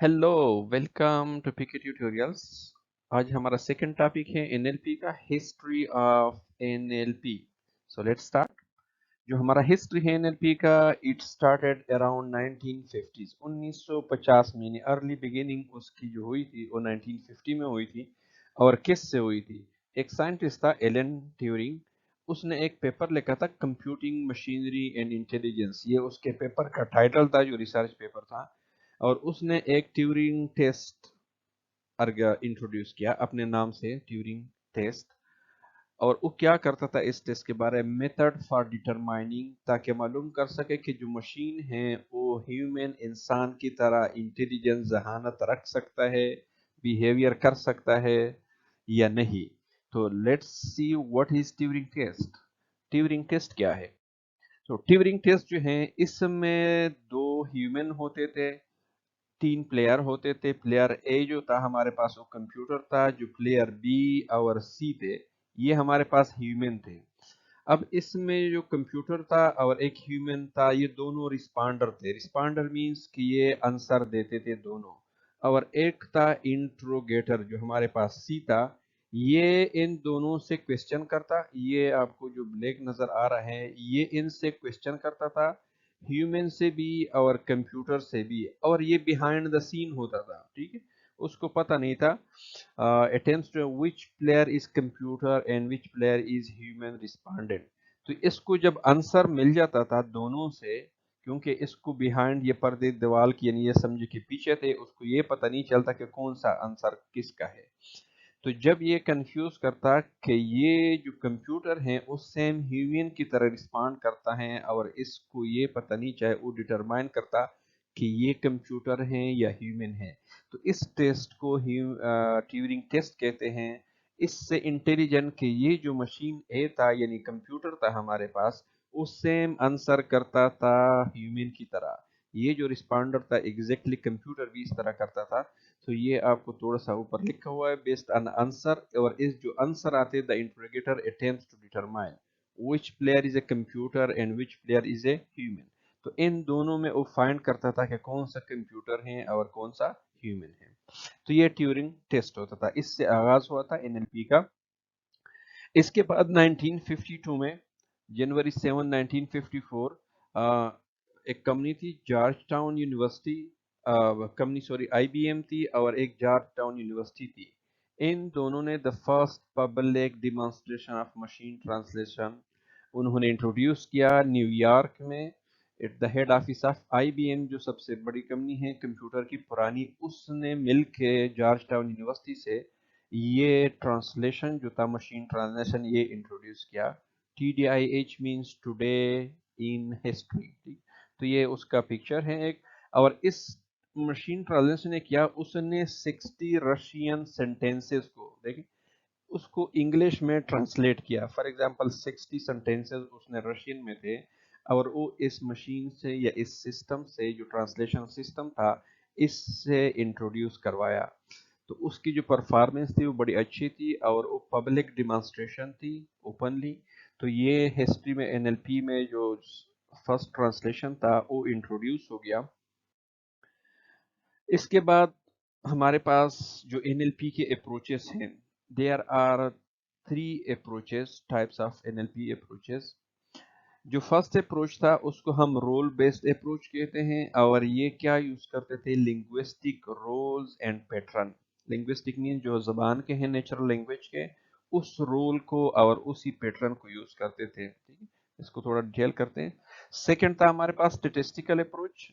Hello, welcome to PK tutorials. आज हमारा second topic है एनएलपी का, history of NLP. So let's start. जो हमारा हिस्ट्री है एनएलपी का, इट स्टार्टेड अराउंड 1950s, 1950 में। अर्ली बिगिनिंग उसकी जो हुई थी वो 1950 में हुई थी। और किस से हुई थी? एक साइंटिस्ट था एलन ट्यूरिंग। उसने एक पेपर लिखा था, कंप्यूटिंग मशीनरी एंड इंटेलिजेंस। ये उसके पेपर का टाइटल था, जो रिसर्च पेपर था। और उसने एक ट्यूरिंग टेस्ट इंट्रोड्यूस किया अपने नाम से, ट्यूरिंग टेस्ट। और वो क्या करता था इस टेस्ट के बारे में? मेथड फॉर डिटरमाइनिंग, ताकि मालूम कर सके कि जो मशीन है वो ह्यूमन इंसान की तरह इंटेलिजेंस, जहानत रख सकता है, बिहेवियर कर सकता है या नहीं। तो let's see what is Turing test. Turing test क्या है? तो ट्यूरिंग टेस्ट जो है, इसमें दो ह्यूमन होते थे, तीन प्लेयर होते थे। प्लेयर ए जो था हमारे पास वो कंप्यूटर था, जो प्लेयर बी और सी थे ये हमारे पास ह्यूमन थे। अब इसमें जो कंप्यूटर था और एक ह्यूमन था, ये दोनों रिस्पॉन्डर थे। रिस्पॉन्डर मींस कि ये आंसर देते थे दोनों। और एक था इंट्रोगेटर जो हमारे पास सी था, ये इन दोनों से क्वेश्चन करता। ये आपको जो ब्लैक नजर आ रहा है, ये इनसे क्वेश्चन करता था, ह्यूमन से भी और कंप्यूटर से भी। और ये बिहाइंड द सीन होता था, ठीक है। उसको पता नहीं था। Attempts to which player is computer and which player is human respondent. तो इसको जब आंसर मिल जाता था दोनों से, क्योंकि इसको बिहाइंड ये पर्दे दीवार की, यानी ये समझे कि पीछे थे, उसको ये पता नहीं चलता कि कौन सा आंसर किसका है। तो जब ये कंफ्यूज करता कि ये जो कंप्यूटर है वो सेम ह्यूमन की तरह रिस्पॉन्ड करता है, और इसको ये पता नहीं, चाहे वो डिटरमाइन करता कि ये कंप्यूटर है या ह्यूमन है। तो इस टेस्ट को ट्यूरिंग टेस्ट कहते हैं। इससे इंटेलिजेंट कि ये जो मशीन ए था, यानी कंप्यूटर था हमारे पास, वो सेम आंसर करता था ह्यूमन की तरह। ये जो रिस्पॉन्डर था एग्जैक्टली कंप्यूटर भी इस तरह करता था। तो ये आपको थोड़ा सा ऊपर लिखा हुआ है, बेस्ड ऑन आंसर। और इस जो आंसर आते, the interrogator attempts to determine which player is a computer and which player is a human. तो इन दोनों में वो फाइंड करता था कि कौन सा कंप्यूटर है और कौन सा ह्यूमन है। तो ये ट्यूरिंग टेस्ट होता था, इससे आगाज हुआ था एनएलपी का। इसके बाद 1952 में, जनवरी 7 1954, एक कंपनी थी George town university, company sorry IBM थी, और एक जॉर्ज टाउन यूनिवर्सिटी थी। इन दोनों ने the first public demonstration of machine translation उन्होंने इंट्रोड्यूस किया न्यूयॉर्क में। At the head office of IBM, जो सबसे बड़ी कंपनी है कंप्यूटर की पुरानी, उसने मिलके जॉर्ज टाउन यूनिवर्सिटी से ये ट्रांसलेशन जो था, मशीन ट्रांसलेशन, ये इंट्रोड्यूस किया। TDIH means today in history. तो ये उसका पिक्चर है एक। और इस मशीन ट्रांसलेशन ने किया, उसने 60 रशियन सेंटेंसेस को, देखिए, उसको इंग्लिश में ट्रांसलेट किया। फॉर एग्जांपल 60 सेंटेंसेस उसने रशियन में थे, और वो इस मशीन से या इस सिस्टम से, जो ट्रांसलेशन सिस्टम था, इससे इंट्रोड्यूस करवाया। तो उसकी जो परफॉर्मेंस थी वो बड़ी अच्छी थी, और वो पब्लिक डिमॉन्स्ट्रेशन थी, ओपनली। तो ये हिस्ट्री में एनएलपी में जो फर्स्ट ट्रांसलेशन था वो इंट्रोड्यूस हो गया। इसके बाद हमारे पास जो एनएलपी के अप्रोचेस हैं, there are three approaches, types of NLP approaches. जो फर्स्ट अप्रोच था उसको हम रोल बेस्ड अप्रोच कहते हैं, और ये क्या यूज करते थे? Linguistic rules and pattern. Linguistic mean जो जबान के हैं, नेचुरल लैंग्वेज के, उस रोल को और उसी पैटर्न को यूज करते थे, ठीक है। इसको थोड़ा डिटेल करते हैं। सेकंड था हमारे पास स्टेटिस्टिकल अप्रोच।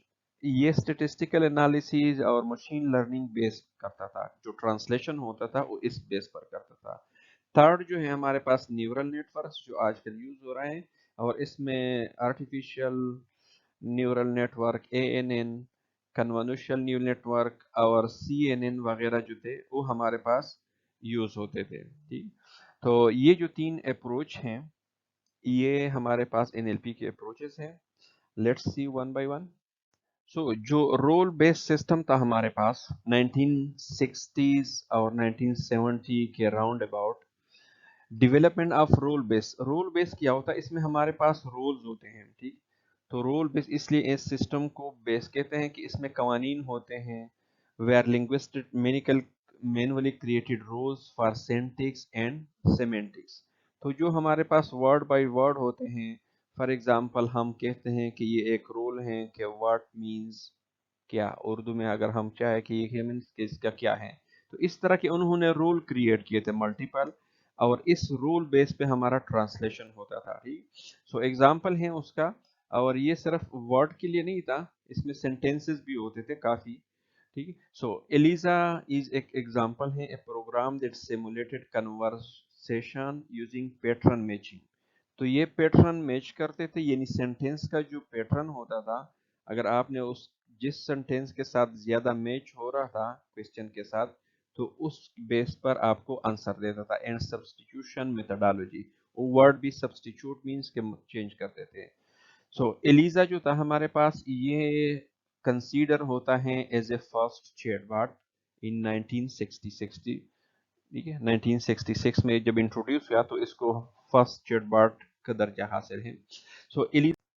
ये स्टेटिस्टिकल एनालिसिस और मशीन लर्निंग बेस्ड करता था, जो ट्रांसलेशन होता था वो इस बेस पर करता था। थर्ड जो है हमारे पास न्यूरल नेटवर्क, जो आजकल यूज हो रहा है, और इसमें artificial neural network, ANN, convolutional neural network और CNN वगैरह जो थे वो हमारे पास यूज होते थे, ठीक। तो ये जो तीन अप्रोच हैं, ये हमारे पास NLP के अप्रोचेस हैं। Let's see one by one. So जो रोल बेस्ड सिस्टम था हमारे पास 1960s और 1970 के round about, development of rule base क्या होता है? इसमें हमारे पास रोल्स होते हैं, ठीक। तो रोल बेस इसलिए इस सिस्टम को बेस कहते हैं कि इसमें कवानीन होते हैं, where linguists manually created rules for syntax and semantics. تو جو ہمارے پاس ورڈ بائی ورڈ ہوتے ہیں، فار ایگزامپل ہم کہتے ہیں کہ یہ ایک رول ہے کہ واٹ مینز کیا، اردو میں اگر ہم چاہے کہ یہ مینز کہ اس کا کیا ہے، تو اس طرح کے انہوں نے رول کریٹ کیے تھے ملٹیپل، اور اس رول بیس پہ ہمارا ٹرانسلیشن ہوتا تھا. ٹھیک، سو ایگزامپل ہیں اس کا، اور یہ صرف ورڈ کے لیے نہیں تھا، اس میں سینٹینسز بھی ہوتے تھے کافی. ٹھیک ہے، سو ایلیزا از ایک ایگزامپل ہے، a program that simulated conversation using pattern matching. تو یہ پیٹرن میچ کرتے تھے، یعنی سینٹینس کا جو پیٹرن ہوتا تھا، اگر آپ نے اس جس سینٹینس کے ساتھ زیادہ میچ ہو رہا تھا کوشچن کے ساتھ، تو اس بیس پر آپ کو آنسر دیتا تھا. اینڈ سبسٹیٹیوشن میتھڈالوجی، ورڈ بھی سبسٹیٹیوٹ مینس کے چینج کرتے تھے. سو ایلیزا جو تھا ہمارے پاس، یہ کنسیڈر ہوتا ہے ایز اے فرسٹ چیٹ باٹ ان 1966. ٹھیک ہے، 1966 میں جب انٹروڈیوس ہوا تو اس کو فرسٹ چیٹ باٹ کا درجہ حاصل ہے.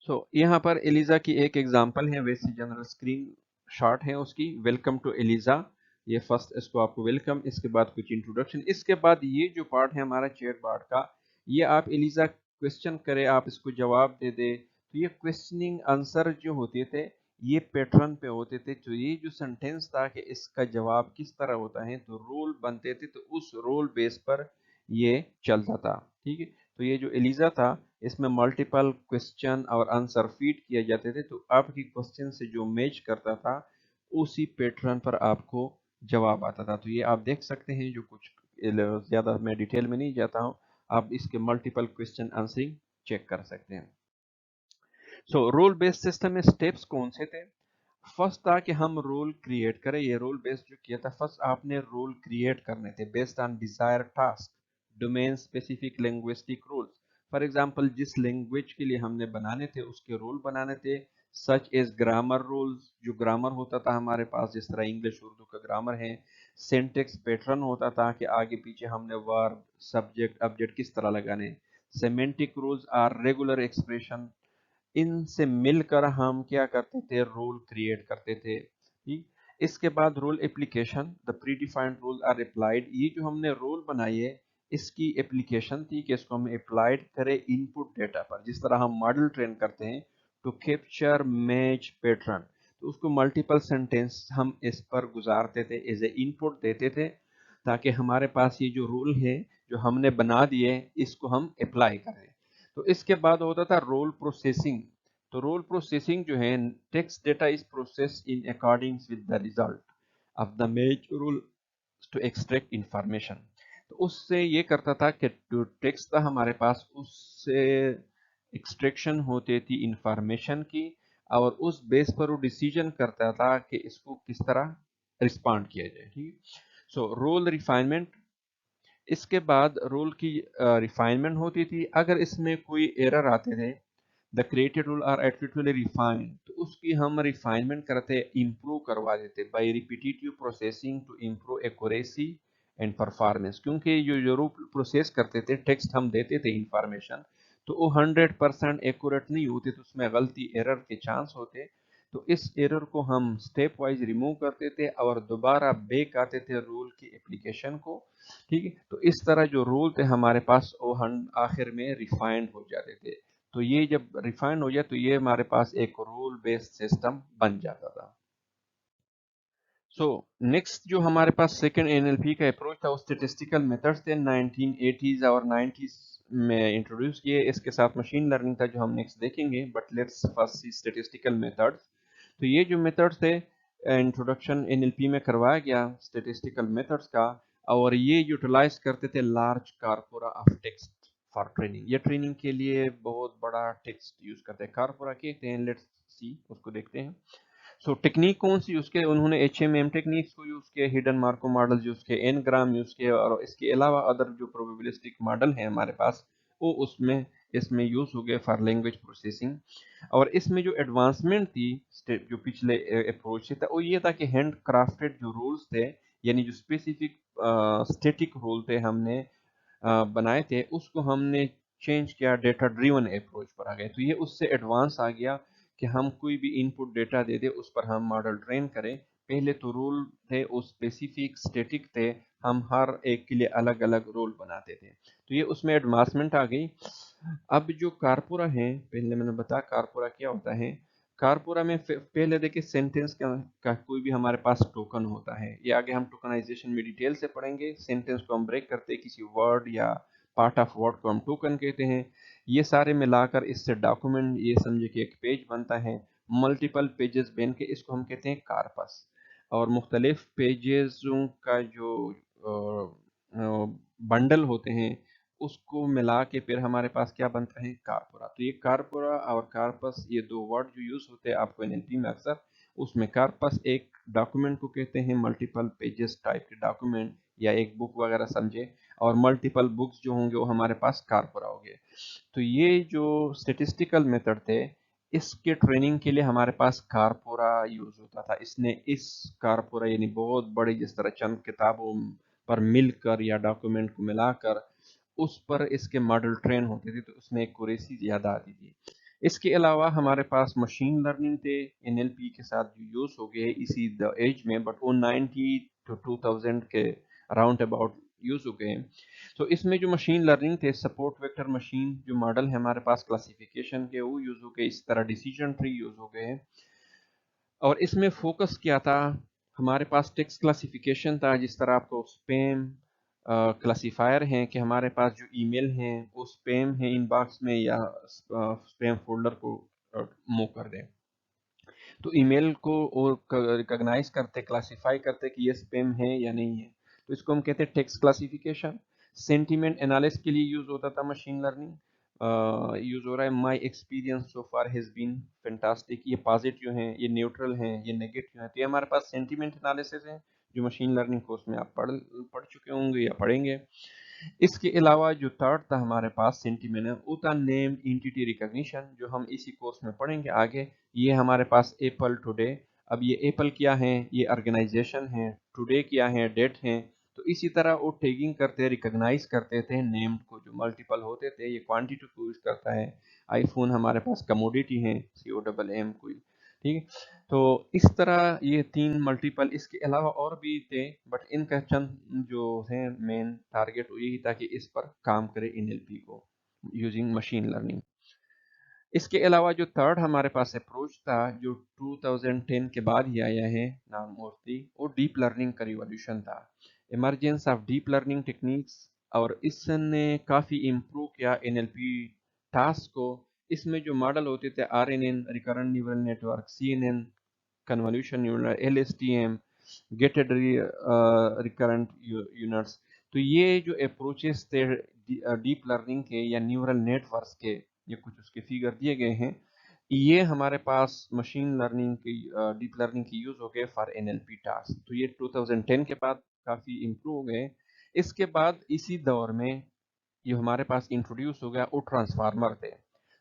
سو یہاں پر ایلیزا کی ایک ایگزامپل ہے، ویسی جنرل اسکرین شاٹ ہے اس کی، ویلکم ٹو ایلیزا. یہ فرسٹ اس کو آپ کو ویلکم، اس کے بعد کچھ انٹروڈکشن، اس کے بعد یہ جو پارٹ ہے ہمارا چیٹ باٹ کا، یہ آپ ایلیزا کوشچن کرے، آپ اس کو جواب دے دے، تو یہ کوشچننگ آنسر جو ہوتے تھے یہ پیٹرن پہ ہوتے تھے. تو یہ جو سینٹینس تھا کہ اس کا جواب کس طرح ہوتا ہے، تو رول بنتے تھے، تو اس رول بیس پر یہ چلتا تھا. ٹھیک ہے، تو یہ جو ایلیزا تھا اس میں ملٹیپل کوشچن اور آنسر فیڈ کیے جاتے تھے، تو آپ کی کوشچن سے جو میچ کرتا تھا اسی پیٹرن پر آپ کو جواب آتا تھا. تو یہ آپ دیکھ سکتے ہیں، جو کچھ زیادہ میں ڈیٹیل میں نہیں جاتا ہوں، آپ اس کے ملٹیپل کوشچن آنسرنگ چیک کر سکتے ہیں. سو رول بیس سسٹم میں سٹیپس کون سے تھے؟ فرسٹ تھا کہ ہم رول کریٹ کریں. یہ رول بیس جو کیا تھا، فرسٹ آپ نے رول کریٹ کرنے تھے based on desired task, domain specific linguistic rules. For example جس لینگویج کے لیے ہم نے بنانے تھے اس کے رول بنانے تھے، سچ ایز گرامر رولز، جو گرامر ہوتا تھا ہمارے پاس جس طرح انگلش اردو کا گرامر ہے. سینٹیکس پیٹرن ہوتا تھا کہ آگے پیچھے ہم نے ورب سبجیکٹ آبجیکٹ کس طرح لگانے. Semantic rules or regular expression, ان سے مل کر ہم کیا کرتے تھے، رول کریٹ کرتے تھے. اس کے بعد rule application, the predefined rules are applied. یہ جو ہم نے رول بنائی ہے اس کی اپلیکیشن تھی کہ اس کو ہم اپلائیڈ کرے ان پٹ ڈیٹا پر، جس طرح ہم ماڈل ٹرین کرتے ہیں ٹو کیپچر میچ پیٹرن، تو اس کو ملٹیپل سینٹینس ہم اس پر گزارتے تھے، ایز اے ان پٹ دیتے تھے، تاکہ ہمارے پاس یہ جو رول ہے جو ہم نے بنا دیے اس کو ہم اپلائی کریں. تو اس کے بعد ہوتا تھا رول پروسیسنگ. تو رول پروسیسنگ جو ہے، text data is process in according with the result of the match rule to extract information. تو اس سے یہ کرتا تھا کہ جو ٹیکسٹ تھا ہمارے پاس اس سے ایکسٹریکشن ہوتی تھی انفارمیشن کی، اور اس بیس پر وہ ڈیسیجن کرتا تھا کہ اس کو کس طرح رسپانڈ کیا جائے. ٹھیک، سو رول ریفائنمنٹ. اس کے بعد رول کی ریفائنمنٹ ہوتی تھی. اگر اس میں کوئی ایرر آتے تھے، the created rule are artificially refined، تو اس کی ہم ریفائنمنٹ کرتے، امپروو کروا دیتے by repetitive processing to improve accuracy and performance. کیونکہ جو رول پروسیس کرتے تھے، ٹیکسٹ ہم دیتے تھے انفارمیشن، تو وہ 100% ایکوریٹ نہیں ہوتے، تو اس میں غلطی ایرر کے چانس ہوتے. تو اس ایرر کو ہم سٹیپ وائز ریموو کرتے تھے اور دوبارہ بیک آتے تھے رول کی اپلیکیشن کو. ٹھیک ہے، تو اس طرح جو رول تھے ہمارے پاس وہ آخر میں ریفائنڈ ہو جاتے تھے. تو یہ جب ریفائنڈ ہو جائے تو یہ ہمارے پاس ایک رول بیسڈ سسٹم بن جاتا تھا. سو نیکسٹ جو ہمارے پاس سیکنڈ این ایل پی کا اپروچ تھا، وہ اسٹیٹسٹیکل میتھڈس تھے. 1980s اور 90s میں انٹروڈیوس کیے. اس کے ساتھ مشین لرننگ تھا جو ہم نیکسٹ دیکھیں گے، but let's first see statistical methods. تو یہ جو میتھڈس تھے انٹروڈکشن این ایل پی میں کروایا گیا اسٹیٹسٹیکل میتھڈس کا، اور یہ یوٹیلائز کرتے تھے large corpora of text for training. یہ ٹریننگ کے لیے بہت بڑا ٹیکسٹ یوز کرتے ہیں. کارپورا کہتے ہیں، لیٹس سی اس کو دیکھتے ہیں. سو ٹیکنیک کون سی یوز کیے انہوں نے؟ ایچ ایم ایم ٹیکنیکس کو یوز کیا، ہڈن مارکو ماڈل یوز کیے، این گرام یوز کیا، اور اس کے علاوہ ادر جو پروبیبلسٹک ماڈل ہیں ہمارے پاس وہ اس میں یوز ہو گئے فار لینگویج پروسیسنگ. اور اس میں جو ایڈوانسمنٹ تھی جو پچھلے اپروچ سے تھا، وہ یہ تھا کہ ہینڈ کرافٹڈ جو رولز تھے، یعنی جو اسپیسیفک اسٹیٹک رول تھے ہم نے بنائے تھے، اس کو ہم نے چینج کیا، ڈیٹا ڈریون اپروچ پر آ گئے. تو یہ اس سے ایڈوانس آ گیا کہ ہم کوئی بھی ان پٹ ڈیٹا دے دیں، اس پر ہم ماڈل ٹرین کریں पहले तो रूल थे वो स्पेसिफिक स्टैटिक थे, हम हर एक के लिए अलग अलग रूल बनाते थे, तो ये उसमें एडवांसमेंट आ गई। अब जो कारपुरा है, पहले मैंने बताया कारपुरा क्या होता है। कारपुरा में पहले देखिए सेंटेंस का कोई भी हमारे पास टोकन होता है, ये आगे हम टोकनाइजेशन में डिटेल से पढ़ेंगे। सेंटेंस को हम ब्रेक करते हैं, किसी वर्ड या पार्ट ऑफ वर्ड को हम टोकन कहते हैं। ये सारे मिलाकर इससे डॉक्यूमेंट ये समझे कि एक पेज बनता है, मल्टीपल पेजेस बन के इसको हम कहते हैं कार्पस। और मुख्तलिफ पेजेसों का जो बंडल होते हैं उसको मिला के फिर हमारे पास क्या बनता है, कारपुरा। तो ये कारपुरा और कार्पस ये दो वर्ड जो यूज होते हैं आपको एनएलपी में अक्सर, उसमें कार्पस एक डॉक्यूमेंट को कहते हैं, मल्टीपल पेजेस टाइप के डॉक्यूमेंट या एक बुक वगैरह समझे, और मल्टीपल बुक्स जो होंगे वो हमारे पास कारपुरा हो गए। तो ये जो स्टेटिस्टिकल मेथड थे इसके ट्रेनिंग के लिए हमारे पास कारपुरा यूज होता था। इसने इस कारपुरा यानी बहुत बड़ी, जिस तरह चंद किताबों पर मिलकर या डॉक्यूमेंट को मिलाकर उस पर इसके मॉडल ट्रेन होते थे, तो उसमें एक्यूरेसी ज्यादा आती थी। इसके अलावा हमारे पास मशीन लर्निंग थे एनएलपी के साथ जो यूज हो गए इसी द एज में, बट वो 90 टू 2000 के अराउंड अबाउट यूज हो गए। तो इसमें जो मशीन लर्निंग थे, सपोर्ट वेक्टर मशीन जो मॉडल है हमारे पास क्लासिफिकेशन के, वो यूज हो गए। इस तरह डिसीजन ट्री यूज हो गए। और इसमें फोकस क्या था, हमारे पास टेक्स्ट क्लासिफिकेशन था, जिस तरह आपको स्पैम क्लासिफायर हैं कि हमारे पास जो ईमेल हैं वो स्पैम है इनबॉक्स में या स्पैम फोल्डर को मूव कर दें। तो ईमेल को वो रिकॉग्नाइज करते, क्लासिफाई करते कि ये स्पैम है या नहीं है, तो इसको हम कहते हैं टेक्स्ट क्लासिफिकेशन। सेंटीमेंट एनालिसिस के लिए यूज होता था मशीन लर्निंग, यूज हो रहा है। My experience so far has been fantastic, ये पॉजिटिव हैं, ये न्यूट्रल हैं, ये नेगेटिव हैं। तो ये हमारे पास सेंटीमेंट एनालिसिस है जो मशीन लर्निंग कोर्स में आप पढ़ चुके होंगे या पढ़ेंगे। इसके अलावा जो थर्ड था हमारे पास सेंटीमेंट, वो था नेम एंटिटी रिकॉग्निशन, जो हम इसी कोर्स में पढ़ेंगे आगे। ये हमारे पास एप्पल टुडे, अब ये एप्पल क्या है, ये ऑर्गेनाइजेशन है, टुडे क्या है, डेट है। तो इसी तरह वो टैगिंग करते, रिकॉग्नाइज करते थे नेम्ड को, जो मल्टीपल होते थे। ये क्वांटिटी को यूज करता है। आईफोन हमारे पास कमोडिटी है, COMM कोई, ठीक है। तो इस तरह ये तीन मल्टीपल, इसके अलावा और भी थे, बट इनका चंद जो है मेन टारगेट यही था कि इस पर काम करे एनएलपी को यूजिंग मशीन लर्निंग। इसके अलावा जो थर्ड हमारे पास अप्रोच था जो 2010 के बाद ही आया है नाममूर्ति, वो डीप लर्निंग का रिवॉल्यूशन था, emergence of deep learning techniques. और इसने काफ़ी इम्प्रूव किया एनएलपी टास्क को। इसमें जो मॉडल होते थे RNN recurrent neural network, CNN convolution unit, LSTM gated recurrent units, तो ये जो अप्रोचेस थे डीप लर्निंग के या न्यूरल नेटवर्क्स के, ये कुछ उसके फिगर दिए गए हैं। ये हमारे पास मशीन लर्निंग की डीप लर्निंग की यूज हो गए फॉर एनएलपी टास्क। तो ये 2010 के बाद काफी इम्प्रूव हो गए। इसके बाद इसी दौर में ये हमारे पास इंट्रोड्यूस हो गया वो ट्रांसफार्मर थे।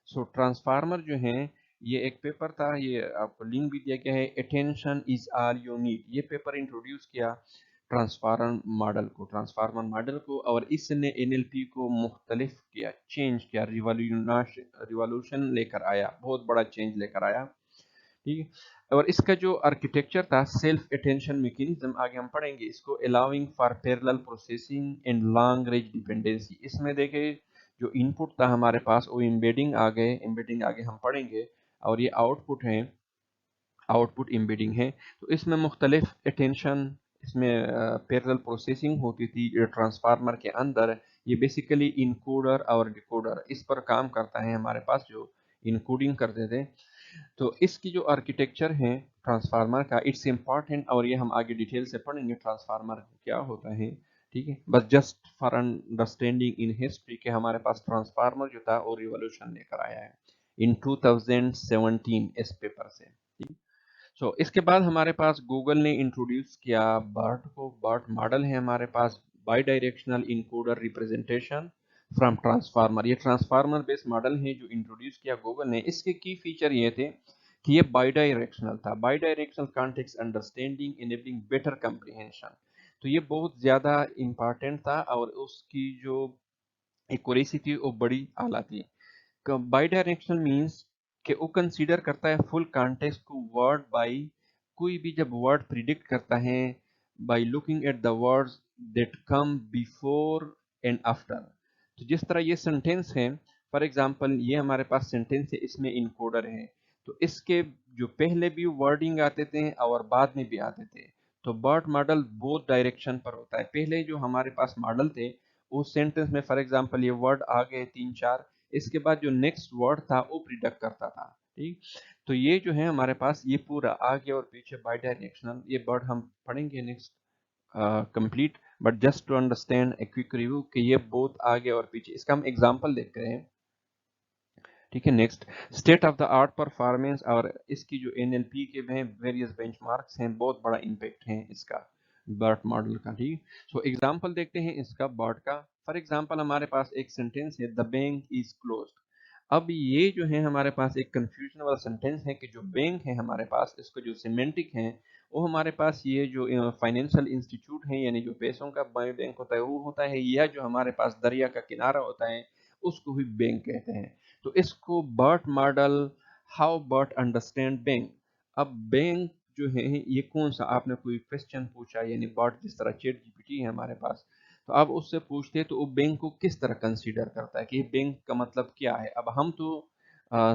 सो ट्रांसफार्मर जो हैं, ये एक पेपर था, ये आपको लिंक भी दिया गया है, attention is all you need. ये पेपर इंट्रोड्यूस किया ट्रांसफार्मर मॉडल को, और इसने एनएलपी को मुख्तलिफ किया, चेंज किया, रिवॉल्यूशन लेकर आया, बहुत बड़ा चेंज लेकर आया, ठीक है। और इसका जो आर्किटेक्चर था सेल्फ अटेंशन मैकेनिज्म, आगे हम पढ़ेंगे इसको, allowing for parallel processing and long range dependency. इसमें देखे जो इनपुट था हमारे पास वो एम्बेडिंग आ गए, एम्बेडिंग आगे हम पढ़ेंगे, और ये आउटपुट है, आउटपुट एम्बेडिंग है। तो इसमें मुख्तलिफ अटेंशन, इसमें पैरेलल प्रोसेसिंग होती थी ट्रांसफार्मर के अंदर। ये बेसिकली इनकोडर और डिकोडर इस पर काम करता है हमारे पास, जो इनकोडिंग करते थे। तो इसकी जो आर्किटेक्चर है ट्रांसफार्मर का, इट्स इम्पॉर्टेंट, और ये हम आगे डिटेल से पढ़ेंगे ट्रांसफार्मर क्या होता है, ठीक है। बस just for understanding in history के हमारे पास ट्रांसफार्मर जो था वो रिवॉल्यूशन लेकर आया है इन 2017 इस पेपर से, ठीक। सो इसके बाद हमारे पास गूगल ने इंट्रोड्यूस किया बर्ट को। बर्ट मॉडल है हमारे पास, bidirectional encoder representation from transformer. ये ट्रांसफार्मर बेस्ड मॉडल है जो इंट्रोड्यूस किया गूगल ने। इसके की फीचर ये थे कि ये बाई डायरेक्शनल था, by directional context understanding enabling better comprehension. तो ये बहुत ज़्यादा इम्पॉर्टेंट था, और उसकी जो एक्यूरेसी थी वो बड़ी आला थी। बाई डायरेक्शनल मीन्स कि वो कंसीडर करता है फुल कॉन्टेक्स्ट को वर्ड बाई कोई भी जब वर्ड प्रिडिक्ट करता है by looking at the words that come before and after, तो जिस तरह ये सेंटेंस है, फॉर एग्जांपल ये हमारे पास सेंटेंस है, इसमें इनकोडर है, तो इसके जो पहले भी वर्डिंग आते थे और बाद में भी आते थे, तो बर्ट मॉडल बोथ डायरेक्शन पर होता है। पहले जो हमारे पास मॉडल थे उस सेंटेंस में फॉर एग्जांपल ये वर्ड आ गए 3-4, इसके बाद जो नेक्स्ट वर्ड था वो प्रिडिक्ट करता था, ठीक। तो ये जो है हमारे पास ये पूरा आगे और पीछे बाई डायरेक्शनल, ये वर्ड हम पढ़ेंगे next complete, but just to understand a quick review कि ये बोथ आगे और पीछे, इसका हम एग्जांपल देखते हैं, ठीक है। Next, state of the art performance, और इसकी जो एनएलपी के में वेरियस बेंचमार्क्स हैं, बहुत बड़ा इम्पैक्ट है इसका बर्ट मॉडल का, ठीक। सो एग्जांपल देखते हैं इसका बर्ट का। फॉर एग्जांपल हमारे पास एक सेंटेंस है, द बैंक इज क्लोज्ड। अब ये जो है हमारे पास एक कंफ्यूजन वाला सेंटेंस है कि जो बैंक है हमारे पास, इसको जो सिमेंटिक है वो हमारे पास ये जो फाइनेंशियल इंस्टीट्यूट है, यानी जो पैसों का बैंक होता है वो होता है, या जो हमारे पास दरिया का किनारा होता है उसको भी बैंक कहते हैं। तो इसको BERT model, how BERT understand bank. अब बैंक जो है ये कौन सा, आपने कोई क्वेश्चन पूछा, यानी बर्ट जिस तरह चैट जीपीटी है हमारे पास, तो अब उससे पूछते हैं तो वो बैंक को किस तरह कंसीडर करता है कि बैंक का मतलब क्या है। अब हम तो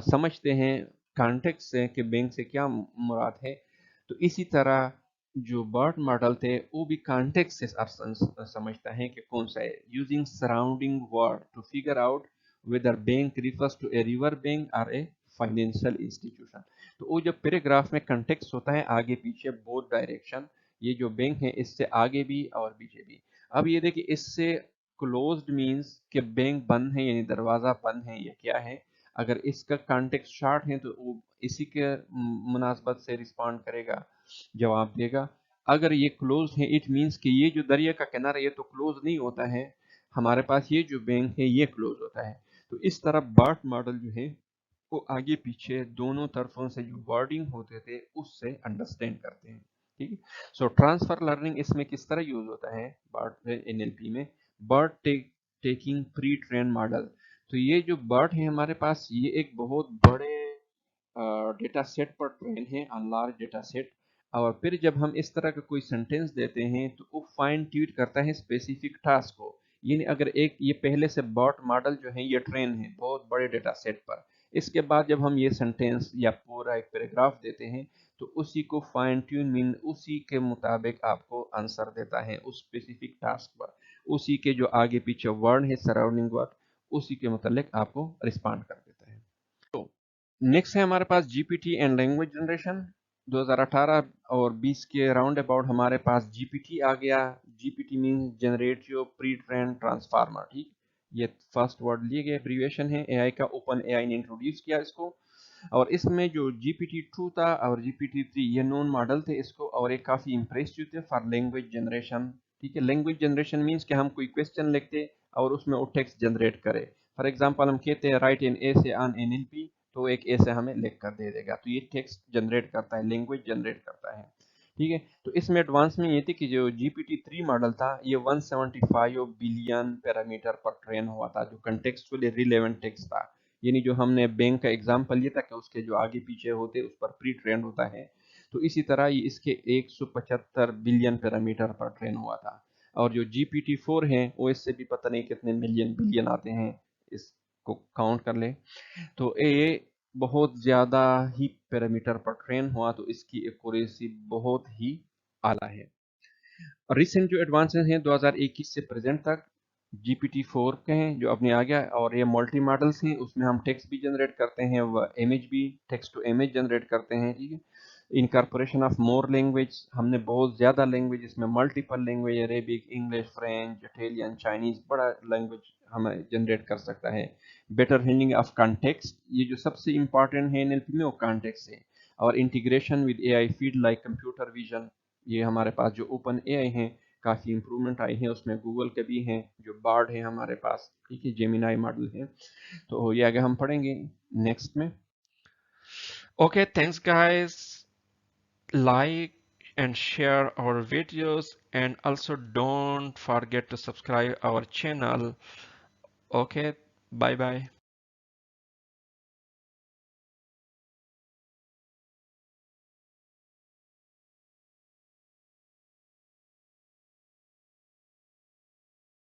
समझते हैं कॉन्टेक्स्ट से कि बैंक से क्या मुराद है, तो इसी तरह जो बर्ट मॉडल थे वो भी कॉन्टेक्स्ट से समझता है कि कौन सा है, using surrounding word to figure out whether bank refers to a river bank और ए फाइनेंशियल इंस्टीट्यूशन। तो वो जब पैराग्राफ में कॉन्टेक्स्ट होता है आगे पीछे बोथ डायरेक्शन, ये जो बैंक है इससे आगे भी और पीछे भी। अब ये देखिए, इससे क्लोज्ड मीन्स कि बैंक बंद है, यानी दरवाजा बंद है, या क्या है। अगर इसका कॉन्टेक्स्ट शॉर्ट है तो वो इसी के मुनासबत से रिस्पॉन्ड करेगा, जवाब देगा। अगर ये क्लोज है इट मीन्स कि ये जो दरिया का किनारा ये तो क्लोज नहीं होता है, हमारे पास ये जो बैंक है ये क्लोज होता है। तो इस तरह बर्ट मॉडल जो है वो आगे पीछे दोनों तरफों से जो वर्डिंग होते थे उससे अंडरस्टैंड करते हैं, ठीक है। सो ट्रांसफर लर्निंग इसमें किस तरह यूज होता है बर्ट एनएलपी में, BERT taking pre train model. तो ये जो बर्ट है हमारे पास ये एक बहुत बड़े डेटा सेट पर ट्रेन है, ऑन लार्ज डेटा सेट, और फिर जब हम इस तरह का कोई सेंटेंस देते हैं तो वो फाइन ट्यून करता है स्पेसिफिक टास्क को। यानी अगर एक ये पहले से बर्ट मॉडल जो है ये ट्रेन है बहुत बड़े डेटा सेट पर, इसके बाद जब हम ये सेंटेंस या पूरा एक पैराग्राफ देते हैं तो उसी को फाइन ट्यून मीन उसी के मुताबिक आपको आंसर देता है उस स्पेसिफिक टास्क पर, उसी के जो आगे पीछे वर्ड है सराउंडिंग वर्ड उसी के मुताबिक आपको रिस्पॉन्ड कर देता है। तो नेक्स्ट है हमारे पास जीपीटी एंड लैंग्वेज जनरेशन। 2018 और 20 के राउंड अबाउट हमारे पास जीपीटी आ गया। GPT mean generative pre train transformer, ठीक। ये फर्स्ट वर्ड लिए गए एब्रीविएशन है एआई का, ओपन एआई ने इंट्रोड्यूस किया इसको। और इसमें जो GPT-2 था और GPT-3 ये नॉन मॉडल थे इसको, और ये काफ़ी इम्प्रेसिव थे फॉर लैंग्वेज जनरेशन, ठीक है। लैंग्वेज जनरेशन मीन्स कि हम कोई क्वेश्चन लिखते और उसमें वो टेक्स्ट जनरेट करे। फॉर एग्जांपल हम कहते हैं right an essay on NLP, तो एक ऐसे हमें लिख कर दे देगा, तो ये टेक्स्ट जनरेट करता है, लैंग्वेज जनरेट करता है, ठीक है। तो इसमें एडवांस में ये थी कि जो GPT-3 मॉडल था ये 175 बिलियन पैरामीटर पर ट्रेन हुआ था, जो कंटेक्चुअली रिलेवेंट टेक्स्ट था। यानी जो हमने बैंक का एग्जांपल लिया था कि उसके जो आगे पीछे होते उस पर प्री ट्रेन होता है, तो इसी तरह ये इसके 175 बिलियन पैरामीटर पर ट्रेन हुआ था। और जो GPT-4 है वो इससे भी पता नहीं कितने मिलियन बिलियन आते हैं, इसको काउंट कर ले, तो ये बहुत ज़्यादा ही पैरामीटर पर ट्रेन हुआ, तो इसकी एक्यूरेसी बहुत ही आला है। रिसेंट जो एडवांसेस हैं 2021 से प्रेजेंट तक GPT-4 के हैं जो अपने आ गया, और ये मल्टी मॉडल्स हैं, उसमें हम टेक्स्ट भी जनरेट करते हैं, व इमेज भी, टेक्स्ट टू इमेज जनरेट करते हैं, ठीक है। इनकॉर्पोरेशन ऑफ मोर लैंग्वेज, हमने बहुत ज़्यादा लैंग्वेज इसमें multiple language, Arabic, English, French, Italian, Chinese, बड़ा लैंग्वेज हमें जनरेट कर सकता है। बेटर हैंडलिंग ऑफ कॉन्टेक्स्ट, ये जो सबसे इंपॉर्टेंट है एनएलपी में वो कॉन्टेक्स्ट है। और integration with AI field like computer vision, ये हमारे पास जो ओपन एआई है काफ़ी इंप्रूवमेंट आई है उसमें, गूगल के भी हैं, जो बार्ड है हमारे पास, ठीक है, जेमिनाई मॉडल है। तो ये आगे हम पढ़ेंगे नेक्स्ट में। Okay, thanks guys, like and share our videos, and also don't forget to subscribe our channel. Okay, bye bye.